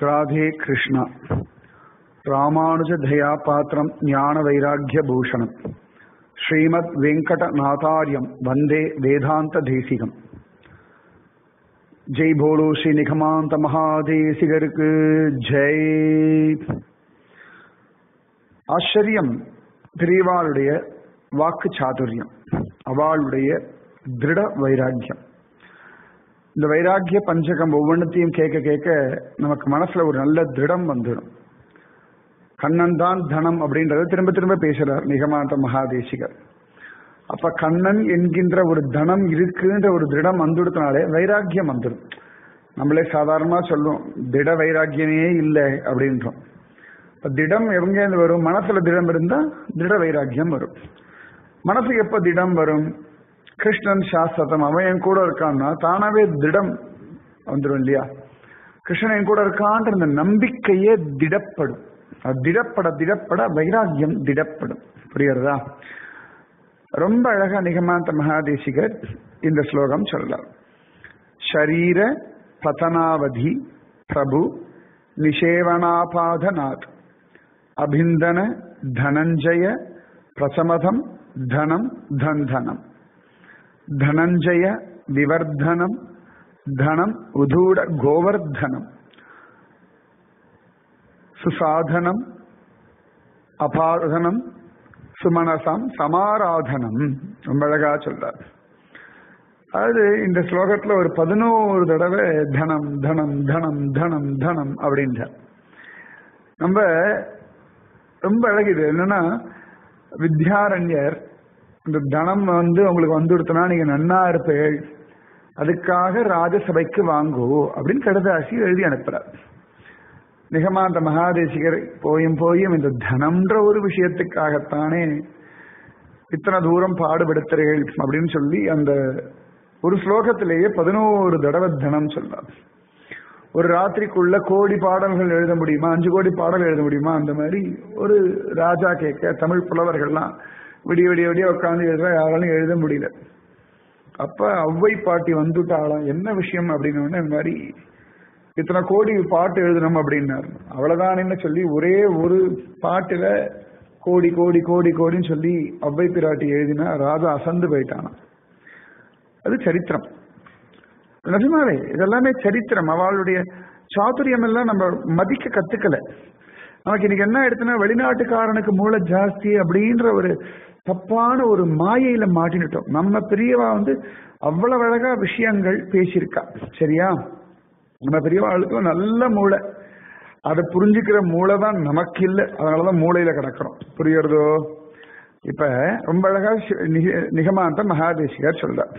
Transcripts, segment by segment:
राधे कृष्ण रामानुज दया पात्रम ज्ञान वैराग्य भूषणम श्रीमद् वेंकटनाथार्यम वंदे वेदांत देशिकम जय बोलो श्री निगमांत महादेशिगर जय ஆச்சரியம் பெரியவாளுடைய வாக்கு சாதுரியம் அவளுடைய திருட வைராக்கியம் இந்த வைராக்கிய பஞ்சகம் ஒவ்வொன்றத்தையும் கேட்க கேட்க நமக்கு மனசுல ஒரு நல்ல திருடம் வந்துடும். கண்ணன் தான் தனம் அப்படின்றத திரும்ப திரும்ப பேசுறார் நிகமாந்த மகாதேசிகர். அப்ப கண்ணன் என்கின்ற ஒரு தனம் இருக்குன்ற ஒரு திருடம் வந்துடுத்தினாலே வைராக்கியம் வந்துடும். நம்மளே சாதாரணமா சொல்லுவோம் திட வைராக்கியமே இல்லை அப்படின்றோம். திடம் எங்க வரும்? மனசுல திடம் இருந்தா திட வைராக்கியம் வரும். மனசுக்கு எப்ப திடம் வரும்? கிருஷ்ணன் சாஸ்திரம் அவன் என் கூட இருக்கான்னா தானாவே திடம் வந்துடும் இல்லையா? கிருஷ்ணன் என் கூட இருக்கான்ற இந்த நம்பிக்கையே திடப்படும். திடப்பட திடப்பட வைராக்கியம் திடப்படும். புரியுறதா? ரொம்ப அழகா நிகமாந்த மகாதேசிகர் இந்த ஸ்லோகம் சொல்லலாம். ஷரீர பதனாவதி பிரபு நிஷேவனாபாதநாத் அபிந்தன தனஞ்சய பிரசமதம் தனம் தந்தனம் தனஞ்சய விவர்தனம் தனம் உதூட கோவர்தனம் சுசாதனம் அபாதனம் சுமனசம் சமாராதனம். ரொம்ப அழகா சொல்றார். அதாவது இந்த ஸ்லோகத்துல ஒரு 11 தடவை தனம் தனம் தனம் தனம் தனம் அப்படின்றார். நம்ம ரொம்ப அழகு. இது என்னன்னா வித்யாரண்யர் இந்த தனம் உங்களுக்கு வந்துடுத்துனா நீங்க நன்னா இருப்பீள், அதுக்காக ராஜசபைக்கு வாங்கோ அப்படின்னு கடுதாசி எழுதி அனுப்புறார். நிகமாந்த மகாதேசிகர் போயும் இந்த தனம்ன்ற ஒரு விஷயத்துக்காகத்தானே இத்தனை தூரம் பாடுபடுத்துறீர்கள் அப்படின்னு சொல்லி அந்த ஒரு ஸ்லோகத்திலேயே 11 தடவை தனம் சொல்றார். ஒரு ராத்திரிக்குள்ள கோடி பாடல்கள் எழுத முடியுமா? 5 கோடி பாடல் எழுத முடியுமா? அந்த மாதிரி ஒரு ராஜா கேட்க தமிழ் புலவர்கள்லாம் விடிய விடிய விடிய உட்காந்து எழுதுற யாராலும் எழுத முடியல. அப்ப ஔவை பாட்டி வந்துட்டாலாம். என்ன விஷயம் அப்படின்னு இந்த மாதிரி இத்தனை கோடி பாட்டு எழுதணும் அப்படின்னாரு. அவ்வளவுதான் சொல்லி ஒரே ஒரு பாட்டுல கோடி கோடி கோடி கோடின்னு சொல்லி ஔவை பிராட்டி எழுதினா ராஜா அசந்து போயிட்டானா. அது சரித்திரம். நிஜமாவே இதெல்லாமே சரித்திரம். அவளுடைய சாதுரியம் எல்லாம் நம்ம மதிக்க கத்துக்கல. நமக்கு இன்னைக்கு என்ன எடுத்துனா வெளிநாட்டுக்காரனுக்கு மூளை ஜாஸ்தி அப்படின்ற ஒரு தப்பான ஒரு மாயையில மாட்டினுட்டோம். நம்ம பெரியவா அவ்வளவு அழகா விஷயங்கள் பேசியிருக்கா. சரியா? நம்ம பெரியவாளுக்கு நல்ல மூளை, அதை புரிஞ்சுக்கிற மூளை தான் நமக்கு இல்லை. அதனாலதான் மூளையில கிடக்கிறோம். புரியுறதோ? இப்ப ரொம்ப அழகா நிகமாந்த மகாதேசிகர் சொல்றார்.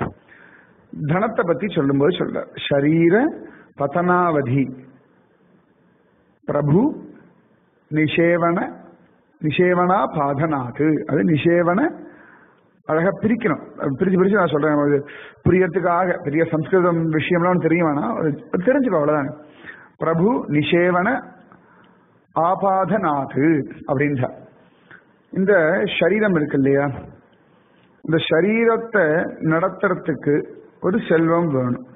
தனத்தை பத்தி சொல்லும்போது சொல்றார். ஷரீர பதனாவதி பிரபு நிஷேவனா பாதனாது. அது நிஷேவன அழகா பிரிக்கணும். பிரிச்சு நான் சொல்றேன் புரியறதுக்காக. பெரிய சம்ஸ்கிருதம் விஷயம்லாம் தெரிய வேணாம், தெரிஞ்சுக்கோ அவ்வளவுதான். பிரபு நிஷேவன ஆபாதநாது அப்படின்றா. இந்த சரீரம் இருக்கு இல்லையா, இந்த சரீரத்தை நடத்துறதுக்கு ஒரு செல்வம் வேணும்.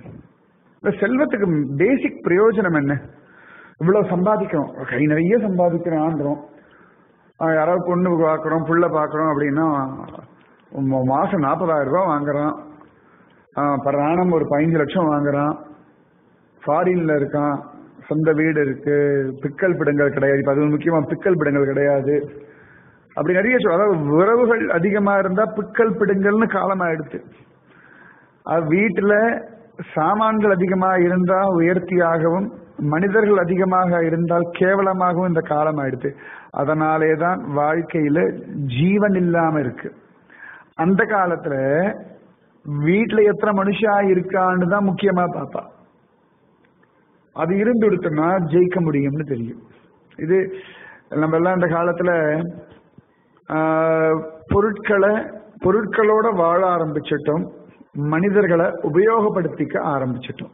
இந்த செல்வத்துக்கு பேசிக் பிரயோஜனம் என்ன? இவ்வளவு சம்பாதிக்கிறோம், கை நிறைய சம்பாதிக்கிறான்றோம், யாராவது பொண்ணு பார்க்கறோம் புள்ள பார்க்கறோம் அப்படின்னா மாசம் 40,000 ரூபாய் வாங்குறான், பராணம் ஒரு 15 லட்சம் வாங்குறான், ஃபாரின்ல இருக்கான், சொந்த வீடு இருக்கு, பிக்கல் பிடங்கள் கிடையாது. இப்ப அது முக்கியமா பிக்கல் பிடங்கள் கிடையாது. அப்படி நிறைய அதாவது உறவுகள் அதிகமா இருந்தா பிக்கல் பிடுங்கல்னு காலமாயிடுச்சு. வீட்டுல சாமான்கள் அதிகமாக இருந்தா உயர்த்தியாகவும், மனிதர்கள் அதிகமாக இருந்தால் கேவலமாகவும் இந்த காலம் ஆயிடுது. அதனாலேதான் வாழ்க்கையில ஜீவன் இல்லாம இருக்கு. அந்த காலத்துல வீட்டுல எத்தனை மனுஷா இருக்கான்னு தான் முக்கியமா பாப்பா. அது இருந்து கொடுத்தோம்னா ஜெயிக்க முடியும்னு தெரியும். இது நம்ம எல்லாம் இந்த காலத்துல பொருட்களோட வாழ ஆரம்பிச்சிட்டோம், மனிதர்களை உபயோகப்படுத்திக்க ஆரம்பிச்சிட்டோம்.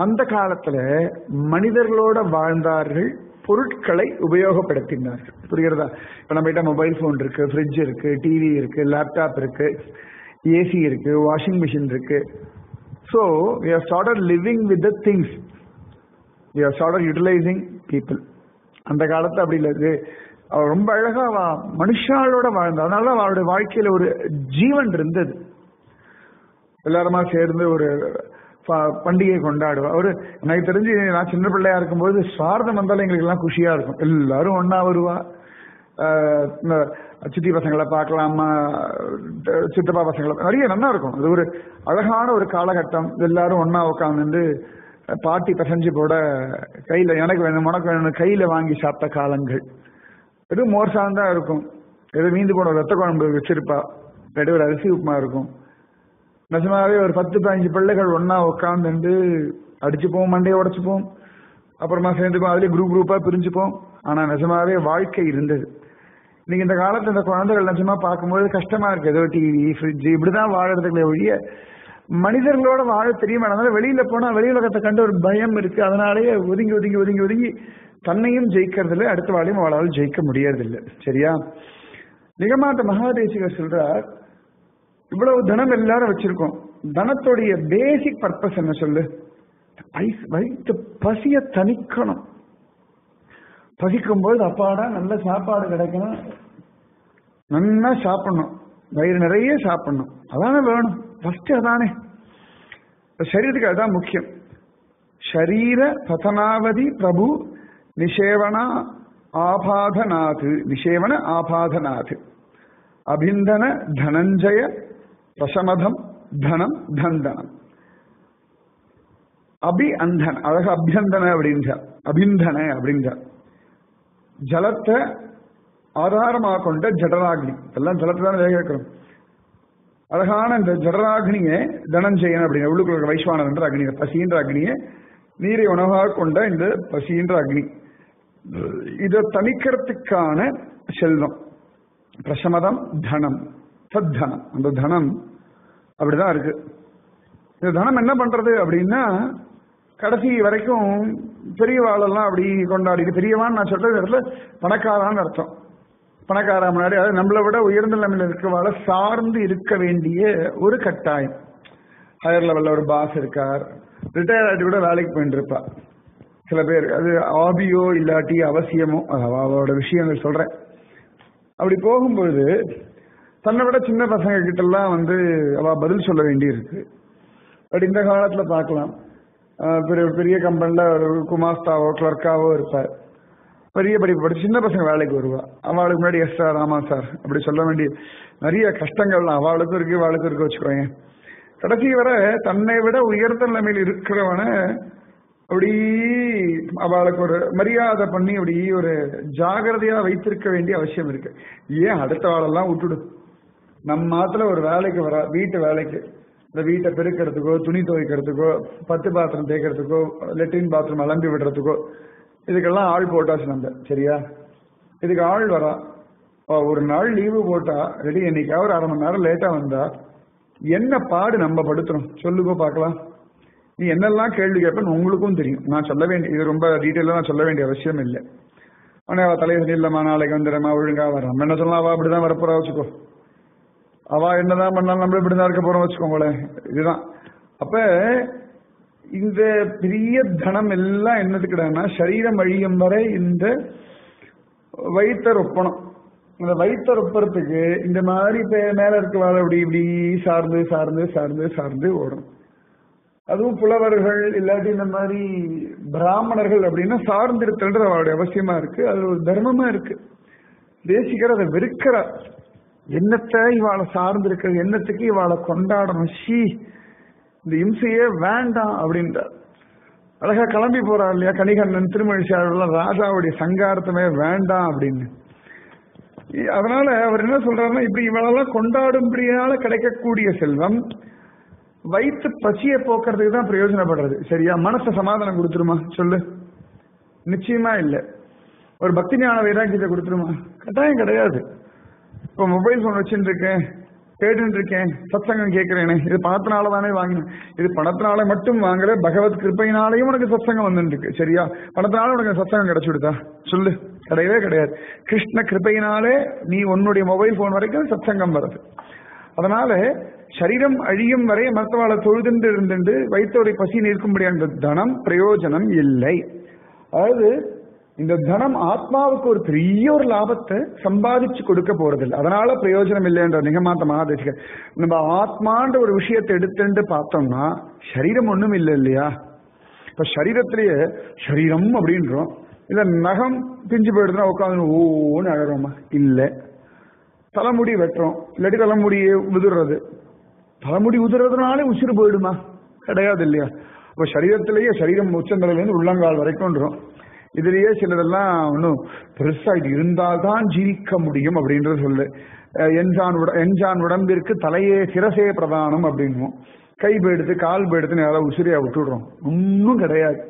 அந்த காலத்துல மனிதர்களோட வாழ்ந்தார்கள், பொருட்களை உபயோகப்படுத்தினார்கள். புரிகிறதா? இப்ப நம்ம கிட்ட மொபைல் போன் இருக்கு, ஃப்ரிட்ஜ் இருக்கு, டிவி இருக்கு, லேப்டாப் இருக்கு, ஏசி இருக்கு, வாஷிங் மிஷின் இருக்கு. So we have started living with the things. we have started utilizing people. அந்த காலத்துல அப்படி இல்லை. அவ ரொம்ப அழகா மனுஷாளோட வாழ்ந்தா. அதனால அவளுடைய வாழ்க்கையில ஒரு ஜீவன் இருந்தது. எல்லாருமா சேர்ந்து ஒரு பண்டிகை கொண்டாடுவா. அவரு எனக்கு தெரிஞ்சு நான் சின்ன பிள்ளையா இருக்கும்போது சாரதம் வந்தாலும் எங்களுக்கு எல்லாம் குஷியா இருக்கும். எல்லாரும் ஒன்னா வருவா. சித்தி பசங்களை பார்க்கலாமா, சித்தப்பா பசங்களை நிறைய நல்லா இருக்கும். அது ஒரு அழகான ஒரு காலகட்டம். எல்லாரும் ஒன்னா உட்காந்து பாட்டி பசஞ்சு போட கையில எனக்கு வேணும் உனக்கு வேணும் கையில வாங்கி சாப்பிட்ட காலங்கள். எதுவும் மோர் சார்ந்தா இருக்கும். ஏதோ மீந்து போன ரத்த குழம்பு வச்சிருப்பா. ஒரு அரிசி உப்புமா இருக்கும். நிஜமாவே ஒரு 10-15 பிள்ளைகள் ஒன்னா உட்காந்து அடிச்சுப்போம், மண்டையை உடச்சுப்போம், அப்புறமா சேர்ந்துப்போம், அதுலயே குரூப்பா பிரிஞ்சுப்போம். ஆனா நிஜமாவே வாழ்க்கை இருந்தது. இன்னைக்கு இந்த காலத்துல இந்த குழந்தைகள் நிஜமா பார்க்கும்போது கஷ்டமா இருக்கு. ஏதோ டிவி, ஃப்ரிட்ஜ் இப்படிதான் வாழறதுக்குள்ள ஒழிய மனிதர்களோட வாழ தெரியுமா? அதனால வெளியில போனா வெளி உலகத்தை கண்டு ஒரு பயம் இருக்கு. அதனாலேயே ஒதுங்கி ஒதுங்கி ஒதுங்கி ஒதுங்கி தன்னையும் ஜெயிக்கிறதில்லை, அடுத்த வாழையும் அவளால் ஜெயிக்க முடியறதில்லை. சரியா? நிகமாந்த மகாதேசிகர் சொல்றார், இவ்வளவு தனம் எல்லாரும் வச்சிருக்கோம். தனத்துடைய பேசிக் பர்பஸ் என்ன சொல்லு? வயிற்று பசிய தணிக்கணும். பசிக்கும்போது அப்பாடா நல்ல சாப்பாடு கிடைக்கணும், நல்லா சாப்பிடணும், வயிறு நிறைய சாப்பிடணும். அதானே வேணும் ஃபர்ஸ்ட். அதானே சரீரத்துக்கு அதுதான் முக்கியம். ஷரீர பதனாவதி பிரபு நிஷேவன ஆபாதநாத். நிஷேவன ஆபாதநாத் அபிந்தன தனஞ்சய பிரசமதம் தனம் தந்தனம். அபி அந்தன அழக அபியந்தன அப்படின்ற அபிந்தன அப்படின்ற ஜலத்தை ஆதாரமாக கொண்ட ஜடராக்னி. எல்லாம் ஜலத்தை தான் வேக வைக்கிறோம். அழகான இந்த ஜடராக்னியை தனஞ்சயன் அப்படிங்கிற உள்ளுக்குள்ள வைஸ்வானன் என்ற அக்னி, பசின்ற அக்னியை நீரை உணவாக கொண்ட இந்த பசின்ற அக்னி. இதை தணிக்கிறதுக்கான செல்வம் பிரசமதம் தனம் சத்தனம். அந்த தனம் அப்படிதான் இருக்கு. இந்த தனம் என்ன பண்றது அப்படின்னா, கடைசி வரைக்கும் பெரியவாளெல்லாம் அப்படி கொண்டாடி, பெரியவான்னு நான் சொல்றது இடத்துல பணக்காரான்னு அர்த்தம். பணக்காரா முன்னாடி அதாவது நம்மளை விட உயர்ந்த நிலைமையில் இருக்கிறவாளை சார்ந்து இருக்க வேண்டிய ஒரு கட்டாயம். ஹையர் லெவல்ல ஒரு பாஸ் இருக்கார், ரிட்டையர் ஆகிட்டு கூட வேலைக்கு போயிட்டு இருப்பா சில பேர். அது ஆபியோ இல்லாட்டி அவசியமோ, அவளோட விஷயங்கள் சொல்றேன். அப்படி போகும்போது தன்னை விட சின்ன பசங்க கிட்ட எல்லாம் அவ பதில் சொல்ல வேண்டி இருக்கு. பட் இந்த காலத்துல பார்க்கலாம், பெரிய கம்பெனில ஒரு குமாஸ்தாவோ கிளர்க்காவோ இருப்பார், பெரிய படிப்பு படிச்சு சின்ன பசங்க வேலைக்கு வருவா. அவளுக்கு முன்னாடி எஸ் சார், ஆமா சார் அப்படி சொல்ல வேண்டிய நிறைய கஷ்டங்கள்லாம் அவளுக்கும் இருக்கு, அவளுக்கும் இருக்கு வச்சுக்கோங்க. கடைசி வர தன்னை விட உயர்ந்த நிலைமையில் இருக்கிறவன அப்படி அவளுக்கு ஒரு மரியாதை பண்ணி அப்படி ஒரு ஜாகிரதையா வைத்திருக்க வேண்டிய அவசியம் இருக்கு. ஏன் அடுத்த வாழெல்லாம் விட்டுடு. நம்ம மாத்திர ஒரு வேலைக்கு வர, வீட்டு வேலைக்கு, இந்த வீட்டை பெருக்கிறதுக்கோ, துணி துவைக்கிறதுக்கோ, பத்து பாத்திரம் தேய்க்கிறதுக்கோ, லெட்டின் பாத்ரூம் அலம்பி விடுறதுக்கோ, இதுக்கெல்லாம் ஆள் போட்டாச்சு நம்ம. சரியா? இதுக்கு ஆள் வரா. ஒரு நாள் லீவு போட்டா ரெடி, என்னைக்காவது ஒரு 1/2 மணி நேரம் லேட்டா வந்தா என்ன பாடு நம்ம படுத்துறோம் சொல்லுங்க பார்க்கலாம். நீ என்னெல்லாம் கேள்வி கேட்பேன்னு உங்களுக்கும் தெரியும். நான் சொல்ல வேண்டிய, இது ரொம்ப டீட்டெயிலாக நான் சொல்ல வேண்டிய அவசியம் இல்லை. ஆனால் அவள் தலைவர் இல்லைம்மா நாளைக்கு வந்துடுறமா ஒழுங்கா வர, நம்ம என்ன சொல்லலாம், அவள் அப்படிதான் வரப்போறா வச்சுக்கோ, அவ என்னதான் பண்ணாலும் நம்ம இப்படிதான் இருக்க போறோம் வச்சுக்கோங்களேன். இதுதான். அப்ப இந்த பெரிய தனம் எல்லாம் என்னதுக்கிடனா, சரீரம் அழியும் வரை இந்த வயிற்ற ஒப்பணும். இந்த வயிற்ற ஒப்புறதுக்கு இந்த மாதிரி மேல இருக்கவாள் அப்படி இப்படி சார்ந்து சார்ந்து சார்ந்து சார்ந்து ஓடும். அதுவும் புலவர்கள் இல்லாட்டி இந்த மாதிரி பிராமணர்கள் அப்படின்னா சார்ந்திருத்தல்ன்ற அவளுடைய அவசியமா இருக்கு. அது ஒரு தர்மமா இருக்கு. தேசிகர் அதை வெறுக்கிறார். என்னத்தை இவாளை சார்ந்து இருக்கிறது, என்னத்துக்கு இவாளை கொண்டாடணும், ஷீ இந்த இம்சையே வேண்டாம் அப்படின்றார். அழகா கிளம்பி போறார் இல்லையா கணிகண்ணன், திருமழிசாரெல்லாம் ராஜாவுடைய சங்காரத்தமே வேண்டாம் அப்படின்னு. அதனால அவர் என்ன சொல்றாருன்னா, இப்படி இவளெல்லாம் கொண்டாடும்படியால கிடைக்கக்கூடிய செல்வம் வயிற்று பசியை போக்குறதுக்கு தான் பிரயோஜனப்படுறது. சரியா? மனசை சமாதானம் கொடுத்துருமா சொல்லு? நிச்சயமா இல்லை. ஒரு பக்தி ஞான வைராக்கியத்தை கொடுத்துருமா? கட்டாயம் கிடையாது. இப்போ மொபைல் போன் வச்சுட்டு இருக்கேன், கேட்டு இருக்கேன், சத்சங்கம் கேட்கிறேனே, இது பணத்தினால தானே வாங்கினேன். இது பணத்தினால மட்டும் வாங்கல, பகவத் கிருப்பையினாலையும் உனக்கு சத்சங்கம் வந்துருக்கு. சரியா? பணத்தினால உனக்கு சத்சங்கம் கிடைச்சுடுதா சொல்லு? கிடையவே கிடையாது. கிருஷ்ண கிருப்பையினாலே நீ உன்னுடைய மொபைல் போன் வரைக்கும் சத்சங்கம் வருது. அதனால சரீரம் அழியும் வரை மற்றவாளை தொழுதுண்டு இருந்துட்டு வைத்தோரை பசி நிற்கும்படியான தனம் பிரயோஜனம் இல்லை. அதாவது இந்த தனம் ஆத்மாவுக்கு ஒரு பெரிய ஒரு லாபத்தை சம்பாதிச்சு கொடுக்க போறதில்லை, அதனால பிரயோஜனம் இல்லைன்ற நிகமாந்த மகாதேசிகர். நம்ம ஆத்மான்ற ஒரு விஷயத்தை எடுத்துட்டு பார்த்தோம்னா சரீரம் ஒண்ணும் இல்லை இல்லையா? இப்ப சரீரத்திலேயே சரீரம் அப்படின்றோம், இல்ல நகம் பிஞ்சு போயிடுதுன்னா உட்காந்து ஓன்னு அழறோமா? இல்லை. தலைமுடி வெட்டுறோம், இல்லாட்டி தலைமுடியை உதிர்றது, தலைமுடி உதிர்றதுனாலே உசிறு போயிடுமா? கிடையாது இல்லையா? அப்ப சரீரத்திலேயே சரீரம் உச்சந்தலையிலேருந்து உள்ளங்கால் வரைக்கும்ன்றோம். இதுலயே சிலதெல்லாம் ஒன்றும் பெருசா இது இருந்தால்தான் ஜீவிக்க முடியும் அப்படின்றது சொல்லு. எஞ்சான் உடம்பிற்கு தலையே சிரசே பிரதானம் அப்படின்னும். கை போயிடுத்து கால் போயிடுத்துன்னு யாராவது உசிரியா விட்டுடுறோம், ஒன்றும் கிடையாது.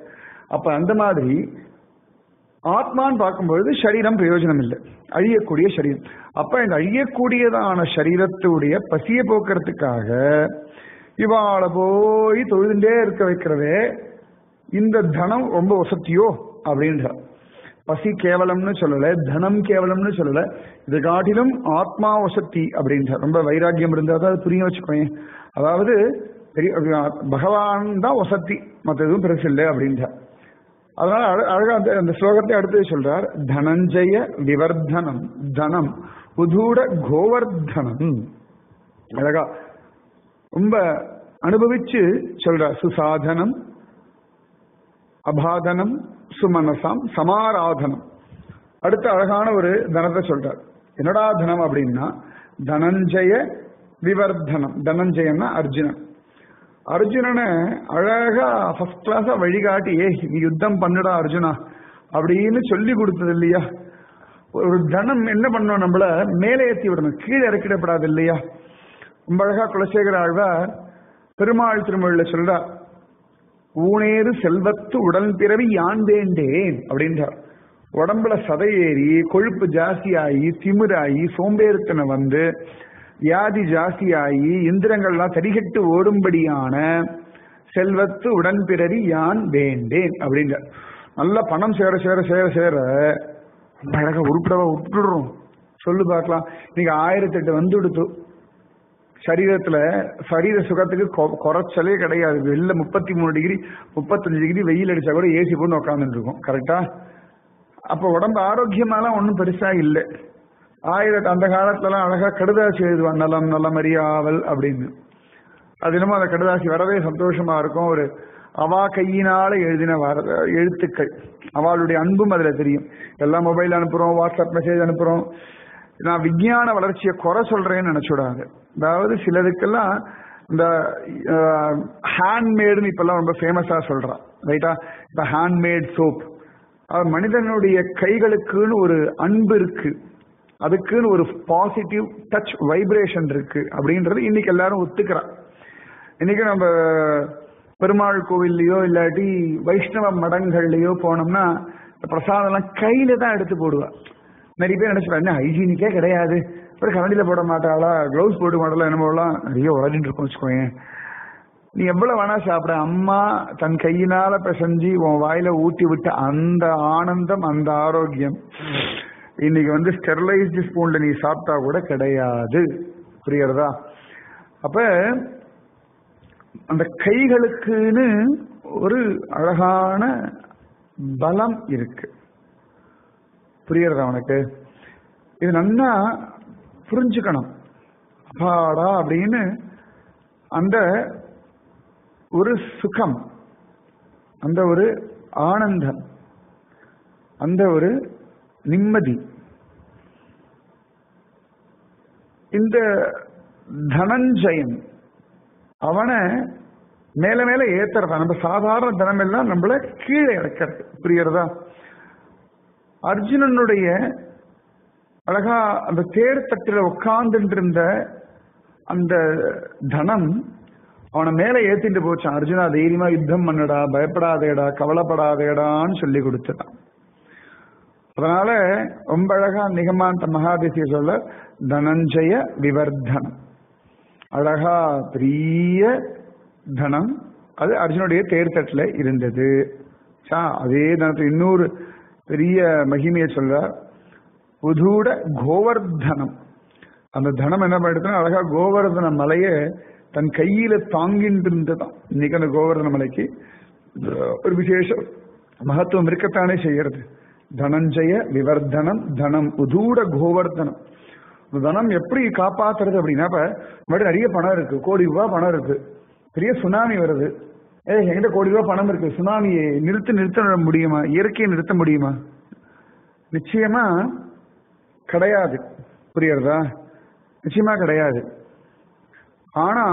அப்ப அந்த மாதிரி ஆத்மான்னு பார்க்கும்பொழுது சரீரம் பிரயோஜனம் இல்லை, அழியக்கூடிய சரீரம். அப்ப இந்த அழியக்கூடியதான சரீரத்துடைய பசியை போக்குறதுக்காக இவாளை போய் தொழுதுண்டே இருக்க வைக்கிறதே இந்த தனம் ரொம்ப வசதியோ அப்படின்ற. பசி கேவலம்னு சொல்லல, தனம் கேவலம்னு சொல்லல, இது காட்டிலும் ஆத்மா வசதி அப்படின்ற. ரொம்ப வைராக்கியம் இருந்தா தான் அது புரிய வச்சுக்கோங்க. அதாவது பெரிய பகவான் தான் வசதி, மற்ற எதுவும் பெருசு இல்லை அப்படின்ற. அதனால அழகா அந்த ஸ்லோகத்தை அடுத்து சொல்றார். தனஞ்சய விவர்தனம் தனம் உதூட கோவர்தனம். அழகா ரொம்ப அனுபவிச்சு சொல்றார். சுசாதனம் அபாதனம் சுமனசாம் சமாராதனம். அடுத்த அழகான ஒரு தனத்தை சொல்றார். என்னடா தனம் அப்படின்னா தனஞ்சய விவர்தனம். தனஞ்சயன்னா அர்ஜுனன். அர்ஜுனனை அழகா ஃபர்ஸ்ட் கிளாஸா வழிகாட்டி, நீ யுத்தம் பண்ணுடா அர்ஜுனா அப்படின்னு சொல்லி கொடுத்தது இல்லையா? ஒரு தனம் என்ன பண்ணணும், நம்மள மேலே ஏற்றி விடணும், கீழே இறக்கிடப்படாது இல்லையா? ரொம்ப அழகா குலசேகர ஆழ்வார் பெருமாள் திருமொழியில சொல்றார். ஊனேறு செல்வத்து உடல் பிறவி யான் வேண்டேன் அப்படின்றார். உடம்புல சதையேறி கொழுப்பு ஜாஸ்தியாகி திமிராகி சோம்பேறித்தனை வந்து வியாதி ஜாஸ்தியாகி இந்திரங்கள்லாம் தடிகட்டு ஓடும்படியான செல்வத்து உடன்பிறவி யான் வேண்டேன் அப்படின்றார். நல்ல பணம் சேர சேர சேர சேர அழகா உருப்பிடவா விட்டுடுறோம். சொல்லு பார்க்கலாம். இன்னைக்கு 1008 வந்து விடுத்து சரீரத்துல சரீர சுகத்துக்கு குறைச்சலே கிடையாது. வெளில 33 டிகிரி 35 டிகிரி வெயில் அடிச்சா கூட ஏசி போட்டு உட்காந்துட்டு இருக்கோம். கரெக்டா? அப்ப உடம்பு ஆரோக்கியமாலாம் ஒன்றும் பெருசா இல்லை. அந்த காலத்துலலாம் அழகா கடுதாசி எழுதுவான், நலம் நலம் அறியாவல் அப்படின்னு. அது என்னமோ அந்த கடுதாசி வரவே சந்தோஷமா இருக்கும். ஒரு அவா கையினால எழுதின எழுத்துக்கள், அவளுடைய அன்பும் அதுல தெரியும். எல்லாம் மொபைல் அனுப்புறோம், வாட்ஸ்அப் மெசேஜ் அனுப்புறோம். நான் விஞ்ஞான வளர்ச்சியை குறை சொல்றேன்னு நினைச்சுடாங்க. அதாவது சிலதுக்கெல்லாம் இந்த ஹேண்ட்மேடுன்னு இப்பெல்லாம் ரொம்ப ஃபேமஸா சொல்றான், ரைட்டா? இப்ப ஹேண்ட்மேட் சோப். மனிதனுடைய கைகளுக்குன்னு ஒரு அன்பு இருக்கு, அதுக்குன்னு ஒரு பாசிட்டிவ் டச் வைப்ரேஷன் இருக்கு அப்படின்றது இன்னைக்கு எல்லாரும் ஒத்துக்கிறான். இன்னைக்கு நம்ம பெருமாள் கோவில்லையோ இல்லாட்டி வைஷ்ணவ மடங்கள்லயோ போனோம்னா பிரசாதம் எல்லாம் கையில தான் எடுத்து போடுவா. நிறைய பேர் நினைச்சுப்பாங்க ஹைஜீனிக்கே கிடையாது, கரண்டில போட மாட்டாளா, கிளவுஸ் போட மாட்டாளா, என்ன போடலாம், நிறைய உடஞ்சிட்டு இருக்கும் வச்சுக்கோங்க. நீ எவ்வளவு வேணா சாப்பிட, அம்மா தன் கையினால பிசைஞ்சு உன் வாயில ஊட்டி விட்ட அந்த ஆனந்தம், அந்த ஆரோக்கியம் இன்னைக்கு ஸ்டெர்லைஸ்டு ஸ்பூன்ல நீ சாப்பிட்டா கூட கிடையாது. புரியுறதா? அப்ப அந்த கைகளுக்குன்னு ஒரு அழகான பலம் இருக்கு. புரியுறதா உனக்கு? இது நல்லா புரிஞ்சுக்கணும். அப்பாடா அப்படின்னு அந்த ஒரு சுகம், அந்த ஒரு ஆனந்தம், அந்த ஒரு நிம்மதி இந்த தனஞ்சயன் அவனை மேல மேல ஏத்துறதா. நம்ம சாதாரண தனம் எல்லாம் நம்மள கீழே இறக்கிறது. புரியுறதா? அர்ஜுனனுடைய அழகா அந்த தேர் தட்டில உட்கார்ந்துட்டு இருந்த அந்த தனம் அவனை மேல ஏத்திட்டு போச்சான். அர்ஜுனா தைரியமா யுத்தம் பண்ணடா, பயப்படாதேடா, கவலைப்படாதேடான்னு சொல்லி கொடுத்துட்டான். அதனால ரொம்ப அழகா நிகமாந்த மகாதேசிய சொல்ல தனஞ்சய விவர்தனம். அழகா பெரிய தனம் அது அர்ஜுனுடைய தேர்தட்டில் இருந்தது. அதே தனத்தில் இன்னொரு பெரிய மகிமையை சொல்றார். உதூட கோவர்தனம். அந்த தனம் என்ன பண்ணிடுதுன்னா அழகா கோவர்தன மலையை தன் கையில தாங்கிட்டு இருந்துதான். இன்னைக்கு அந்த கோவர்தன மலைக்கு ஒரு விசேஷ மகத்துவம் இருக்கத்தானே செய்யறது. தனஞ்சய விவர்தனம் தனம் உதூட கோவர்தனம். தனம் எப்படி காப்பாத்துறது அப்படின்னா, இப்ப நிறைய பணம் இருக்கு, கோடி ரூபாய் பணம் இருக்கு, பெரிய சுனாமி வருது, என்கிட்ட கோடி ரூபாய் பணம் இருக்கு, சுனாமியை நிறுத்த முடியுமா? இயற்கையை நிறுத்த முடியுமா? நிச்சயமா கிடையாது. புரியுறதா? நிச்சயமா கிடையாது. ஆனா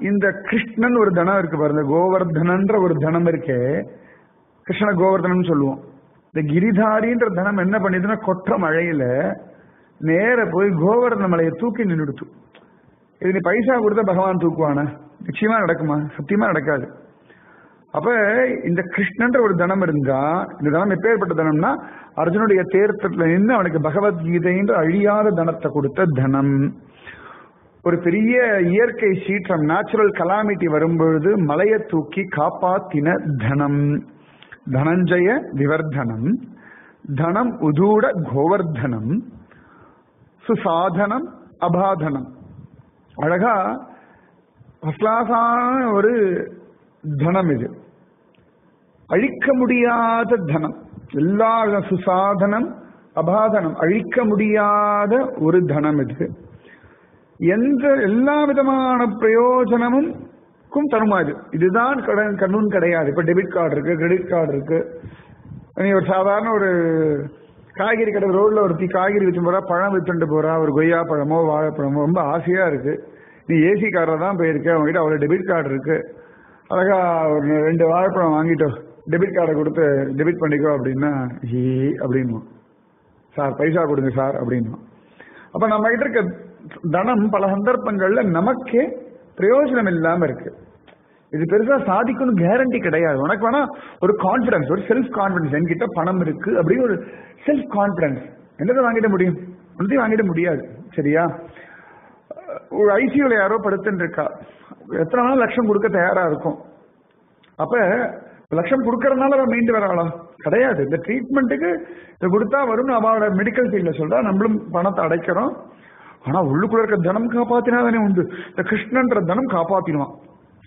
இந்த கிருஷ்ணன் ஒரு தனம் இருக்கு பாருங்க, கோவர்தனன்ற ஒரு தனம் இருக்கே, கிருஷ்ண கோவர்தனம் சொல்லுவோம். இந்த கிரிதாரின்ற தனம் என்ன பண்ணிதுன்னா, கொற்ற மழையில நேர போய் கோவர்தன மலையை தூக்கி நின்றுடுத்து. இது நீ பைசா கொடுத்தா பகவான் தூக்குவானா? நிச்சயமா நடக்குமா? சத்தியமா நடக்காது. அப்ப இந்த கிருஷ்ணன்ற ஒரு தனம் இருந்தா, இந்த தனம் எப்பேற்பட்ட தனம்னா, அர்ஜுனுடைய தேர்தல நின்று அவனுக்கு பகவத்கீதைன்ற அழியாத தனத்தை கொடுத்த தனம். ஒரு பெரிய இயற்கை சீற்றம், நேச்சுரல் கலாமிட்டி வரும்பொழுது மலையை தூக்கி காப்பாத்தின தனம். தனஞ்சய விவர்தனம் தனம் உதூட கோவர்தனம் சுசாதனம் அபாதனம். அழகா ஃபஸ்ட்கிளாஸான ஒரு தனம் இது, அழிக்க முடியாத தனம். எல்லா சுசாதனம் அபாதனம், அழிக்க முடியாத ஒரு தனம் இது. எல்லா விதமான பிரயோஜனமும் தருமா இது. இதுதான் கண்ணூன் கிடையாது. இப்ப டெபிட் கார்டு இருக்கு, கிரெடிட் கார்டு இருக்கு. நீ ஒரு சாதாரண ஒரு காய்கறி கடை ரோட்ல ஒரு காய்கறி விற்று போறா, பழம் வித்துட்டு போறா, ஒரு கொய்யா பழமோ வாழைப்பழமோ, ரொம்ப ஆசையா இருக்கு. நீ ஏசி காரில் தான் போயிருக்க, அவங்ககிட்ட அவ்வளோ டெபிட் கார்டு இருக்கு, அழகா ஒரு 2 வாழைப்பழம் வாங்கிட்டோம், டெபிட் கார்டை கொடுத்து டெபிட் பண்ணிக்கோ அப்படின்னா அப்படின்னு, சார் பைசா கொடுங்க சார் அப்படின்னு. அப்ப நம்ம கிட்ட இருக்க தனம் பல சந்தர்ப்பங்கள்ல நமக்கே பிரயோஜனம் இல்லாம இருக்கு. இது பெருசா சாதிக்கணும் கேரண்டி கிடையாது. உனக்கு வேணா ஒரு கான்பிடன்ஸ், ஒரு செல்ஃப் கான்பிடன்ஸ், என்கிட்ட பணம் இருக்கு அப்படின்னு ஒரு செல்ஃப் கான்பிடன்ஸ். என்னதை வாங்கிட முடியும்? ஒன்றையும் வாங்கிட முடியாது. சரியா? ஒரு ஐசியூல யாரோ படுத்துன்னு இருக்கா, எத்தனை நாள் லட்சம் கொடுக்க தயாரா இருக்கும். அப்ப லட்சம் கொடுக்கறதுனால அவன் மீண்டு வராளா? கிடையாது. இந்த ட்ரீட்மெண்ட்டுக்கு இதை கொடுத்தா வரும், அவளோட மெடிக்கல் ஃபீல்ட்ல சொல்றா, நம்மளும் பணத்தை அடைக்கிறோம். ஆனா உள்ளுக்குள்ள இருக்க தனம் காப்பாத்தினா தானே உண்டு. இந்த கிருஷ்ணன்ற தனம் காப்பாத்திடுவான்.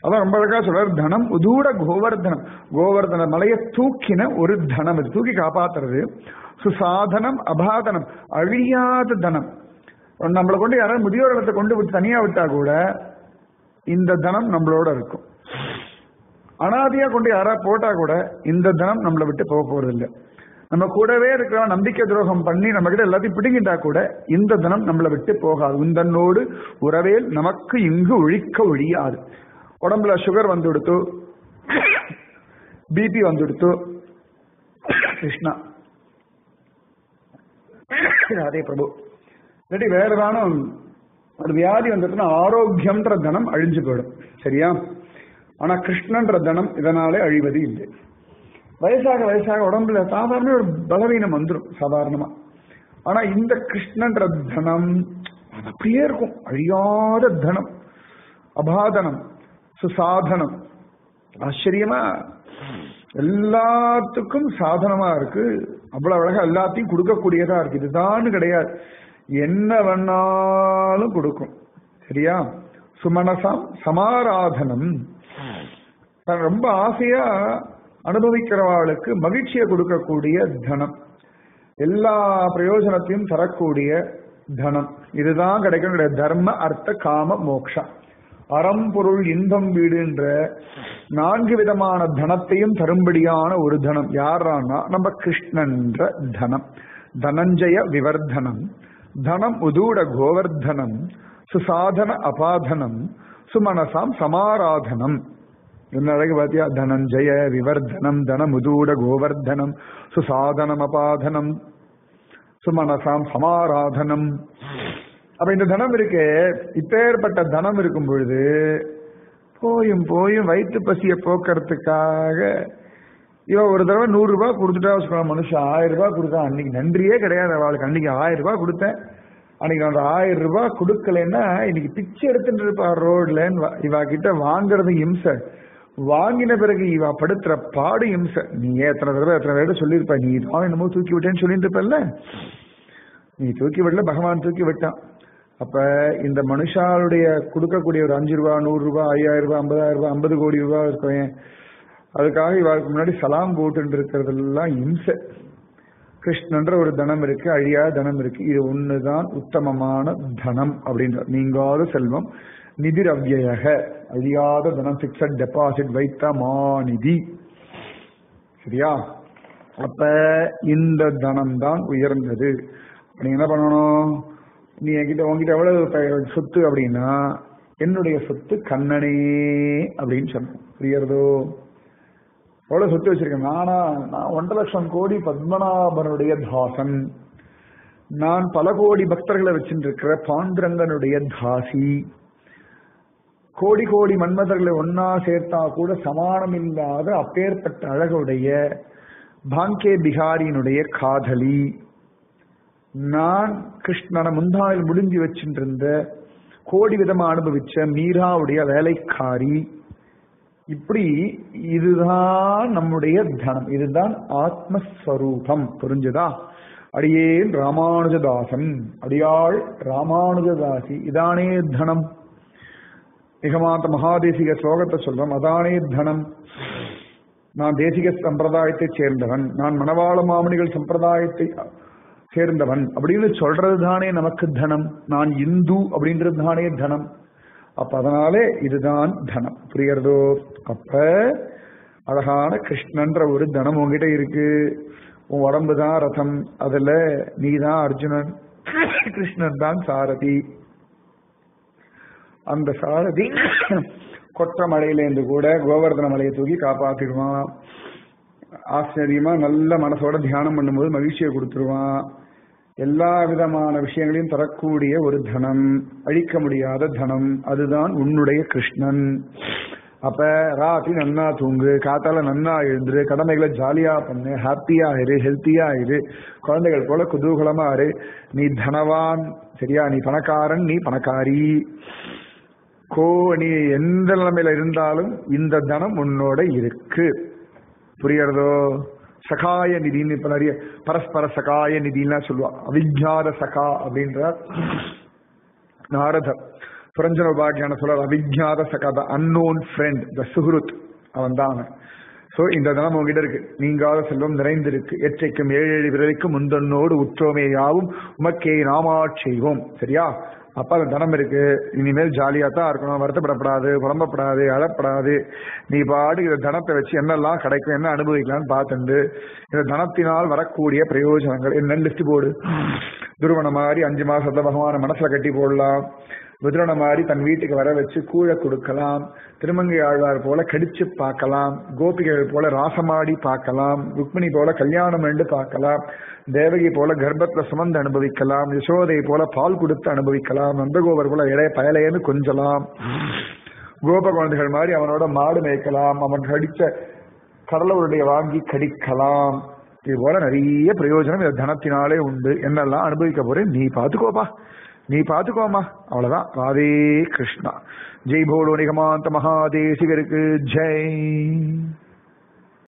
அதான் ரொம்ப அழகா சொல்றாரு, தனம் உதூட கோவர்தனம். கோவர்தன மலையை தூக்கின ஒரு தனம், அது தூக்கி காப்பாத்துறது. சுசாதனம் அபாதனம், அழியாத தனம். நம்மளை கொண்டு யாராவது முதியோர் இடத்தை கொண்டு விட்டு தனியா விட்டா கூட இந்த தனம் நம்மளோட இருக்கும். அனாதையா கொண்டு யாரா போட்டா கூட இந்த தனம் நம்மளை விட்டு போக போறது இல்லை. நம்ம கூடவே இருக்கிற நம்பிக்கை துரோகம் பண்ணி நம்ம கிட்ட எல்லாத்தையும் பிடிங்கிட்டா கூட இந்த தனம் நம்மளை விட்டு போகாது. உந்தன்னோடு உறவேல் நமக்கு இங்கு ஒழிக்க ஒழியாது. உடம்புல சுகர் வந்துடுத்து, பிபி வந்துடுத்து, கிருஷ்ணா அதே பிரபு இல்லாட்டி வேற ஏதான ஒரு வியாதி வந்துட்டுன்னா ஆரோக்கியம்ன்ற தனம் அழிஞ்சு போயிடும். சரியா? ஆனா கிருஷ்ணன்ற தனம் இதனாலே அழிவது இல்லை. வயசாக வயசாக உடம்புல சாதாரண ஒரு பலவீனம் வந்துடும் சாதாரணமா. ஆனா இந்த கிருஷ்ணன்ற தனம் அப்படியே இருக்கும், அழியாத தனம், அபாதனம், சுசாதனம். ஆச்சரியமா எல்லாத்துக்கும் சாதனமா இருக்கு. அவ்வளவு அழகா எல்லாத்தையும் கொடுக்கக்கூடியதா இருக்கு. இதுதான் கிடையாது, என்ன வேணாலும் கொடுக்கும். சரியா? சுமனசாம் சமாராதனம், ரொம்ப ஆசையா அனுபவிக்கிறவாளுக்கு மகிழ்ச்சியை கொடுக்கக்கூடிய தனம், எல்லா பிரயோஜனத்தையும் தரக்கூடிய தனம். இதுதான் கிடைக்கும். தர்ம அர்த்த காம மோக்ஷா, அறம் பொருள் இன்பம் வீடுன்ற 4 விதமான தனத்தையும் தரும்படியான ஒரு தனம் யாரானா நம்ம கிருஷ்ணன்ற தனம். தனஞ்சய விவர்தனம் தனம் உதூட கோவர்தனம் சுசாதன அபாதனம் சுமனசாம் சமாராதனம். என்ன அழகு பாத்தியா? தனஞ்சய விவர்தனம் தனம் உதூட கோவர்தனம் சுசாதனம் அபாதனம் சுமனசாம் சமாராதனம். அப்ப இந்த தனம் இருக்கு, இப்பேற்பட்ட தனம் இருக்கும் பொழுது போயும் போயும் வயிற்று பசியை போக்குறதுக்காக இவன் ஒரு தடவை 100 ரூபாய் கொடுத்துட்டா வச்சுக்கலாம். மனுஷன் 1000 ரூபாய் கொடுத்தா அன்னைக்கு நன்றியே கிடையாது அவளுக்கு. அன்னைக்கு 1000 ரூபாய் கொடுத்தேன், அன்னைக்கு அந்த 1000 ரூபாய் கொடுக்கலன்னா இன்னைக்கு பிச்சை எடுத்துட்டு இருப்பா ரோட்ல. இவா கிட்ட வாங்குறது இம்சை, வாங்கின பிறகு இவா படுத்துற பாடு இம்சை. நீ எத்தனை தடவை சொல்லியிருப்ப, நீ தான் என்னமோ தூக்கி விட்டேன்னு சொல்லிட்டு இருப்பல்ல. நீ தூக்கி விடல, பகவான் தூக்கி விட்டான். அப்ப இந்த மனுஷாளுடைய கொடுக்கக்கூடிய ஒரு 5 ரூபா 100 ரூபாய் 5000 ரூபாய் 50000 ரூபாய் 50 கோடி ரூபாய் இருக்கும். அதுக்காக இவருக்கு முன்னாடி சலாம் போட்டு இருக்கிறதெல்லாம் இம்சை. கிருஷ்ணன்ற ஒரு தனம் இருக்கு, அழியாத தனம் இருக்கு. இது ஒண்ணுதான் உத்தமமான தனம் அப்படின்ற நீங்காத செல்வம். நிதிர் அவ்யயக, அழியாத தனம், பிக்சட் டெபாசிட், வைத்த மாநிதி. சரியா? அப்ப இந்த தனம் தான் உயர்ந்தது. நீங்க என்ன பண்ணணும்? நீ உங்ககிட்ட எவ்வளவு சொத்து அப்படின்னா, என்னுடைய சொத்து கண்ணனே அப்படின்னு சொன்ன. புரியறதோ? எவ்வளவு சொத்து வச்சிருக்கேன் நான் 1.5 லட்சம் கோடி பத்மநாபனுடைய தாசன். நான் பல கோடி பக்தர்களை வச்சுருக்கிற பாண்டுரங்கனுடைய தாசி. கோடி கோடி மன்மதர்களை ஒன்னா சேர்த்தா கூட சமானம் இல்லாத அப்பேற்பட்ட அழகுடைய பாங்கே பிகாரியினுடைய காதலி. நான் கிருஷ்ணனை முந்தாவில் முடிஞ்சு வச்சுருந்த கோடி விதமா அனுபவிச்ச மீராவுடைய வேலைக்காரி. இப்படி இதுதான் நம்முடைய தனம், இதுதான் ஆத்மஸ்வரூபம். புரிஞ்சுதா? அடியேன் ராமானுஜதாசன், அடியாள் ராமானுஜதாசி, இதானே தனம். நிகமாந்த மகாதேசிக ஸ்லோகத்தை சொல்றோம், அதானே தனம். நான் தேசிக சம்பிரதாயத்தை சேர்ந்தவன், நான் மணவாள மாமணிகள் சம்பிரதாயத்தை சேர்ந்தவன் அப்படின்னு சொல்றது தானே நமக்கு தனம். நான் இந்து அப்படின்றது தானே தனம். அப்ப அதனாலே இதுதான் தனம். புரியறதோ? அப்ப அழகான கிருஷ்ணன்ற ஒரு தனம் உங்ககிட்ட இருக்கு. உன் உடம்பு தான் ரதம், அதுல நீ தான் அர்ஜுனன், கிருஷ்ணன் தான் சாரதி. அந்த சாரதி கொற்ற மலையிலேருந்து கூட கோவர்தன மலையை தூக்கி காப்பாத்திடுவான். ஆச்சரியமா நல்ல மனசோட தியானம் பண்ணும்போது மகிழ்ச்சியை கொடுத்துருவான். எல்லா விதமான விஷயங்களையும் தரக்கூடிய ஒரு தனம், அழிக்க முடியாத தனம். அதுதான் உன்னுடைய கிருஷ்ணன். அப்ப ராத்திரி நன்னா தூங்கு, காத்தால நன்னா எழுந்துரு, கடமைகளை ஜாலியா பண்ணு, ஹாப்பியா இரு, ஹெல்த்தியா இரு, குழந்தைகள் போல குதூகலமா இரு. நீ தனவான், சரியா? நீ பணக்காரன், நீ பணக்காரி, நீ எந்த நிலைமையில இருந்தாலும் இந்த தனம் உன்னோட இருக்கு. புரியறதோ? சகாய நிதின்னு இப்ப நிறைய பரஸ்பர சகாய நிதிலாம் சொல்லுவா. அவிஜாத சகா அப்படின்றார் நாரதர். புரஞ்சன உபாக்கியான சொல்றார், அவிஜாத சகா, த அன்னோன் ஃப்ரெண்ட், த சுஹ்ருத், அவன் தான். சோ இந்த தனம் உங்ககிட்ட இருக்கு, நீங்காத செல்வம் நிறைந்திருக்கு. எச்சைக்கும் 7 விரலைக்கும் முந்தன்னோடு உற்றோமே யாவும் உமக்கே நாமாட் செய்வோம். சரியா? அப்ப அந்த தனம் இருக்கு. இனிமேல் ஜாலியா தான் இருக்கணும், வருத்தப்படப்படாது, புலம்பப்படாது, அழப்படாது. நீ பாடு இந்த தனத்தை வச்சு என்னெல்லாம் கிடைக்கும், என்ன அனுபவிக்கலாம்னு பார்த்துண்டு இந்த தனத்தினால் வரக்கூடிய பிரயோஜனங்கள் என்னன்னு லிஸ்ட் போடு. துருவன மாதிரி 5 மாசத்துல பகவான மனசுல கட்டி போடலாம். விதுரனை மாதிரி தன் வீட்டுக்கு வர வச்சு கூழ கொடுக்கலாம். திருமங்கை ஆழ்வார் போல கடிச்சு பார்க்கலாம். கோபிகள் போல ராசமாடி பார்க்கலாம். ருக்மிணி போல கல்யாணம் என்று பார்க்கலாம். தேவகி போல கர்ப்பத்துல சுமந்து அனுபவிக்கலாம். யசோதை போல பால் கொடுத்து அனுபவிக்கலாம். நந்தகோபர் போல இடைய பயலையன்னு கொஞ்சலாம். கோப குழந்தைகள் மாதிரி அவனோட மாடு மேய்க்கலாம். அவன் கடிச்ச கடலவருடைய வாங்கி கடிக்கலாம். இது போல நிறைய பிரயோஜனம் இந்த தனத்தினாலே உண்டு. என்னெல்லாம் அனுபவிக்க போறேன் நீ பாத்துக்கோப்பா, நீ பாத்துக்கோமா. அவ்வளவுதான். ராதே கிருஷ்ணா. ஜெய் போலோ நிகமாந்த மகாதேசிகருக்கு ஜெய்.